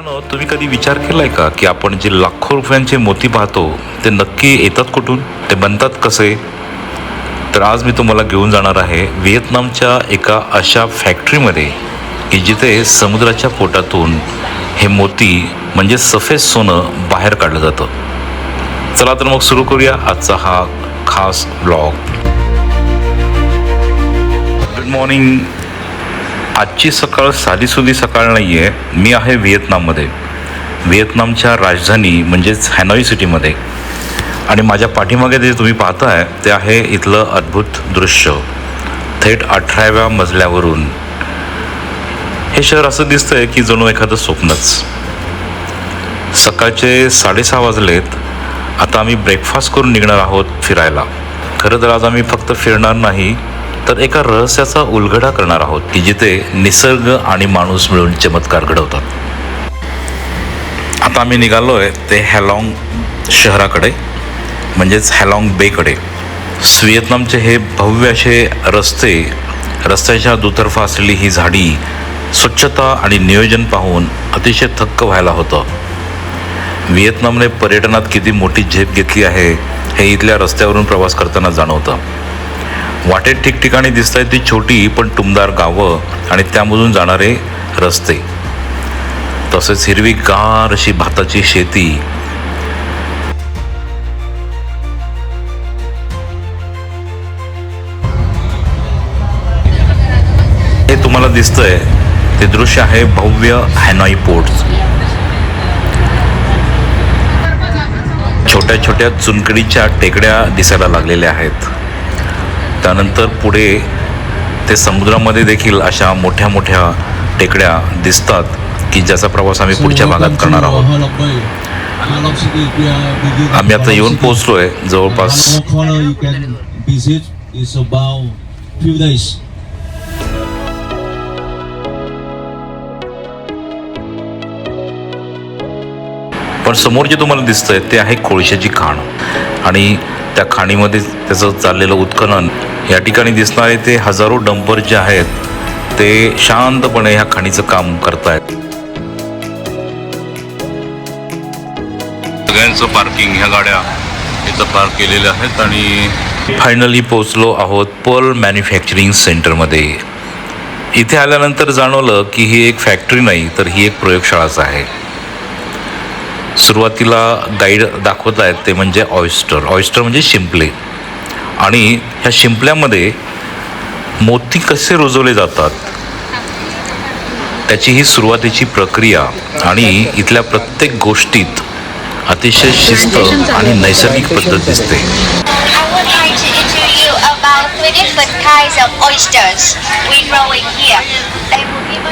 मित्रांनो, तुम्ही कधी विचार केलाय का की आपण जे लाखो रुपयांचे मोती पाहतो ते नक्की येतात कुठून, ते बनतात कसे? तर आज मी तुम्हाला घेऊन जाणार आहे व्हिएतनामच्या एका अशा फॅक्टरीमध्ये की जिथे समुद्राच्या पोटातून हे मोती म्हणजे सफेद सोनं बाहेर काढलं जातं. चला तर मग सुरू करूया आजचा हा खास ब्लॉग. Good morning. आजची सकाळ साधीसुधी सकाळ नाही आहे. मी आहे व्हिएतनाममध्ये, व्हिएतनामच्या राजधानी म्हणजेच हॅनॉई सिटीमध्ये. आणि माझ्या पाठीमागे जे तुम्ही पाहताय ते आहे इथलं अद्भुत दृश्य. थेट 18व्या मजल्यावरून हे शहर असं दिसतंय की जणू एखादं स्वप्नच. सकाळचे 6:30 वाजलेत. आता आम्ही ब्रेकफास्ट करून निघणार आहोत फिरायला. खरं तर आज आम्ही फक्त फिरणार नाही तर एका रहस्याचा उलगडा करणार आहोत की जिथे निसर्ग आणि माणूस मिळून चमत्कार घडवतात. आता आम्ही निघालोय ते हॅलॉंग शहराकडे म्हणजेच हॅलॉंग बेकडे. व्हिएतनामचे हे भव्य असे रस्ते, रस्त्याच्या दुतर्फा असलेली ही झाडी, स्वच्छता आणि नियोजन पाहून अतिशय थक्क व्हायला होतं. व्हिएतनामने पर्यटनात किती मोठी झेप घेतली आहे हे इथल्या रस्त्यावरून प्रवास करताना जाणवतं. वाटेत ठिकठिकाणी दिसत आहेत ती छोटी पण टुमदार गावं आणि त्यामधून जाणारे रस्ते, तसेच हिरवीगार अशी भाताची शेती. हे तुम्हाला दिसतंय ते दृश्य आहे भव्य हॅनॉई पोर्ट. छोट्या छोट्या चुनखडीच्या टेकड्या दिसायला लागलेल्या आहेत. त्यानंतर पुढे ते समुद्रामध्ये देखील अशा मोठ्या मोठ्या टेकड्या दिसतात की ज्याचा प्रवास आम्ही पुढच्या भागात करणार आहोत. आम्ही आता येऊन पोहोचलोय जवळपास. पण समोर जे तुम्हाला दिसतंय ते आहे कोळशाची खाण आणि त्या खाणीमध्ये त्याचं चाललेलं उत्खनन. या ठिकाणी दिसणारे ते हजारो डंपर जे आहेत ते शांतपणे ह्या खाणीचं काम करतायत. सगळ्यांचं पार्किंग, ह्या गाड्या इथं पार्क केलेल्या आहेत. आणि फायनली पोहोचलो आहोत पर्ल मॅन्युफॅक्चरिंग सेंटरमध्ये. इथे आल्यानंतर जाणवलं की ही एक फॅक्टरी नाही तर ही एक प्रयोगशाळाच आहे. सुरुवातीला गाईड दाखवत आहेत ते म्हणजे ऑयस्टर. ऑयस्टर म्हणजे शिंपले. आणि ह्या शिंपल्यामध्ये मोती कसे रुजवले जातात त्याची ही सुरुवातीची प्रक्रिया. आणि इथल्या प्रत्येक गोष्टीत अतिशय शिस्त आणि नैसर्गिक पद्धत दिसते.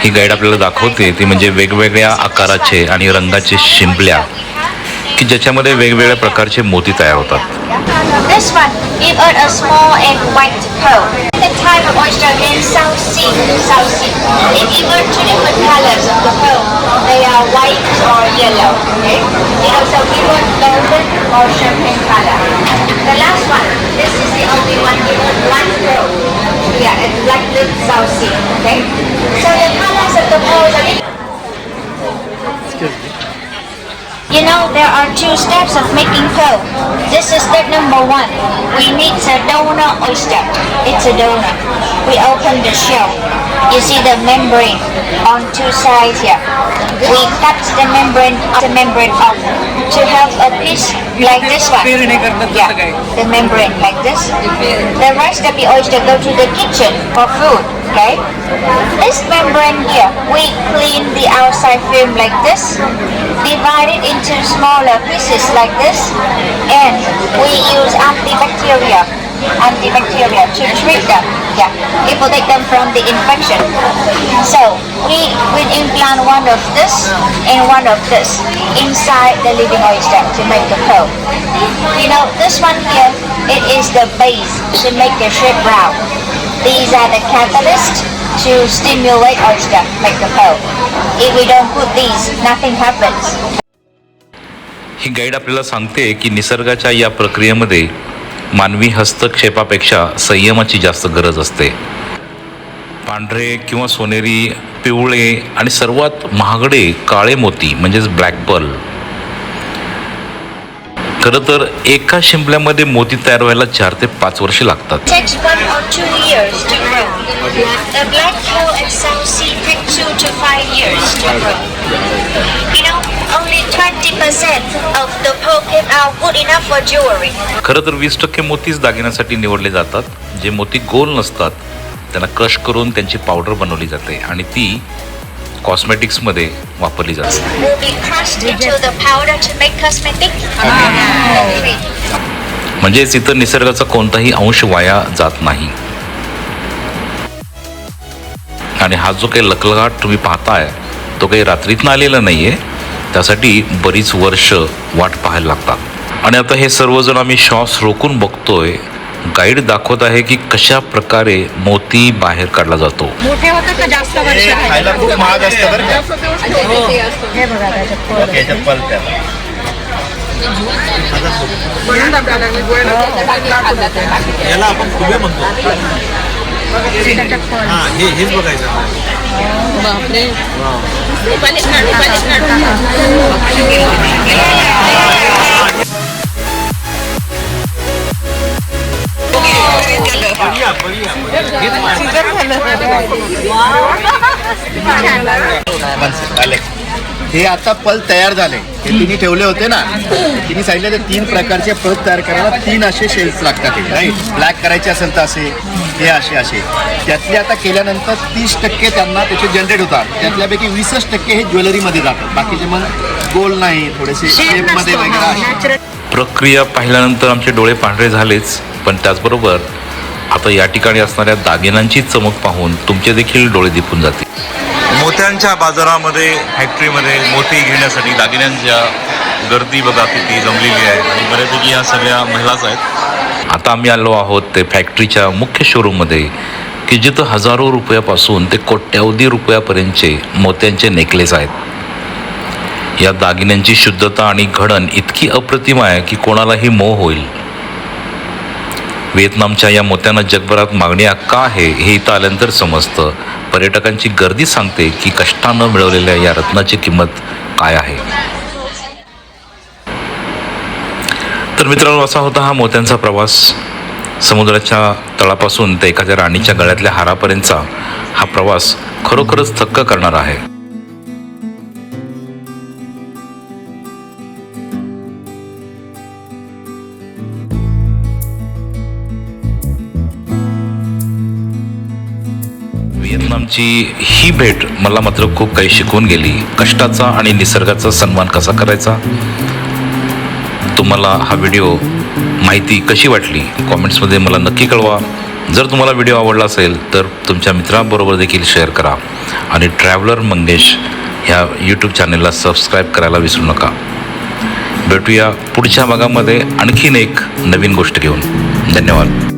ही गाईड आपल्याला दाखवते ती म्हणजे वेगवेगळ्या आकाराचे आणि रंगाचे शिंपल्या की ज्याच्यामध्ये वेगवेगळ्या प्रकारचे मोती तयार होतात. This one give us a small and white pearl. The type of oyster in South Sea. They give us two different colors of the pearl. They are white or yellow. Okay. They also give us golden or champagne color. The last one, this is the only one give us black pearl. Yeah, it's like the South Sea. Okay. So the colors of the pearls are. You know, there are two steps of making pearl. This is step number 1. We need a donor oyster. It's a donor. We open the shell. You see the membrane on two sides here. We cut the membrane off to have a piece like this one. Yeah, the membrane like this. The rest of the oyster go to the kitchen for food. Okay. This membrane here, we clean the outside film like this, divide it into smaller pieces like this, and we use antibacterial to treat them. Yeah, it protect them from the infection. So we will implant one of this and one of this inside the living oyster to make the pearl. You know, this one here, it is the base to make the shape round. These are the catalysts to stimulate oyster, make the pearl. If we don't put these, nothing happens. He guide आपल्याला सांगते की निसर्गाच्या या प्रक्रियेमध्ये मानवी हस्तक्षेपापेक्षा संयमाची जास्त गरज असते. पांढरे किंवा सोनेरी पिवळे आणि सर्वात महागडे काळे मोती म्हणजेच ब्लॅक पर्ल. खरं तर एका शिंपल्यामध्ये मोती तयार व्हायला 4 ते 5 वर्षे लागतात. Takes 1 or 2 years to grow. The black pearl and South Sea take 2 to 5 years to grow. You know, only 20% of the pearl came out good enough for jewelry. खरं तर 20% मोतीच दागिन्यासाठी निवडले जातात. जे मोती गोल नसतात त्यांना क्रश करून त्यांची पावडर बनवली जाते आणि ती कॉस्मेटिक्समध्ये वापरली जाते. Will be crushed into the powder to make cosmetic. म्हणजेच इथं निसर्गाचा कोणताही अंश वाया जात नाही. आणि हा जो काही लखलखाट तुम्ही पाहताय तो काही रात्रीतनं आलेला नाहीये, त्यासाठी बरीच वर्ष वाट पाहायला लागतात. आणि आता हे सर्वजण आम्ही श्वास रोखून बघतोय. गाईड दाखवत आहे की कशा प्रकारे मोती बाहेर काढला जातो. मोठे होतात का जास्त वर्ष हे खायला खूप महाग असतं बरं का. हे बघा त्याच्यात याच्यात पल्प त्याला याला आपण फुगे म्हणतो. हा हेच बघायचं. बापरे हे आता पल्प तयार झाले. हे तिने ठेवले होते ना, तिने सांगितलं ते 3 प्रकारचे पल्प तयार करायला 3 असे शेल्स लागतात. हे राईट, ब्लॅक करायचे असेल तर असे, हे असे त्यातले आता केल्यानंतर 30% त्यांना त्याचे जनरेट होतात. त्यातल्यापैकी 20% हे ज्वेलरीमध्ये जातात. बाकीचे मग गोल्ड नाही, थोडेसे शेपमध्ये वगैरे. प्रक्रिया पाहिल्यानंतर आमचे डोळे पांढरे झालेच, पण त्याचबरोबर आता या ठिकाणी असणाऱ्या दागिन्यांची चमक पाहून तुमचे देखील डोळे दिपून जातील. मोत्यांच्या बाजारामध्ये, फॅक्टरीमध्ये मोती घेण्यासाठी दागिन्यांच्या गर्दी बघा किती जमलेली आहे आणि बऱ्यापैकी ह्या सगळ्या महिलाच आहेत. आता आम्ही आलो आहोत ते फॅक्टरीच्या मुख्य शोरूममध्ये की जिथं हजारो रुपयापासून ते कोट्यावधी रुपयापर्यंतचे मोत्यांचे नेकलेस आहेत. या दागिन्यांची शुद्धता आणि घडण इतकी अप्रतिम आहे की कोणालाही मोह होईल. व्हिएतनामच्या या मोत्यांना जगभरात मागणी का आहे हे इथं आल्यानंतर समजतं. पर्यटकांची गर्दी सांगते की कष्टानं मिळवलेल्या या रत्नाची किंमत काय आहे. तर मित्रांनो, असा होता हा मोत्यांचा प्रवास. समुद्राच्या तळापासून ते एखाद्या राणीच्या गळ्यातल्या हारापर्यंतचा हा प्रवास खरोखरच थक्क करणार आहे. व्हिएतनामची ही भेट मला मात्र खूप काही शिकवून गेली. कष्टाचा आणि निसर्गाचा सन्मान कसा करायचा. तुम्हाला हा व्हिडिओ माहिती कशी वाटली कॉमेंट्समध्ये मला नक्की कळवा. जर तुम्हाला व्हिडिओ आवडला असेल तर तुमच्या मित्रांबरोबर देखील शेअर करा आणि ट्रॅव्हलर मंगेश ह्या यूट्यूब चॅनलला सबस्क्राईब करायला विसरू नका. भेटूया पुढच्या भागामध्ये आणखीन एक नवीन गोष्ट घेऊन. धन्यवाद.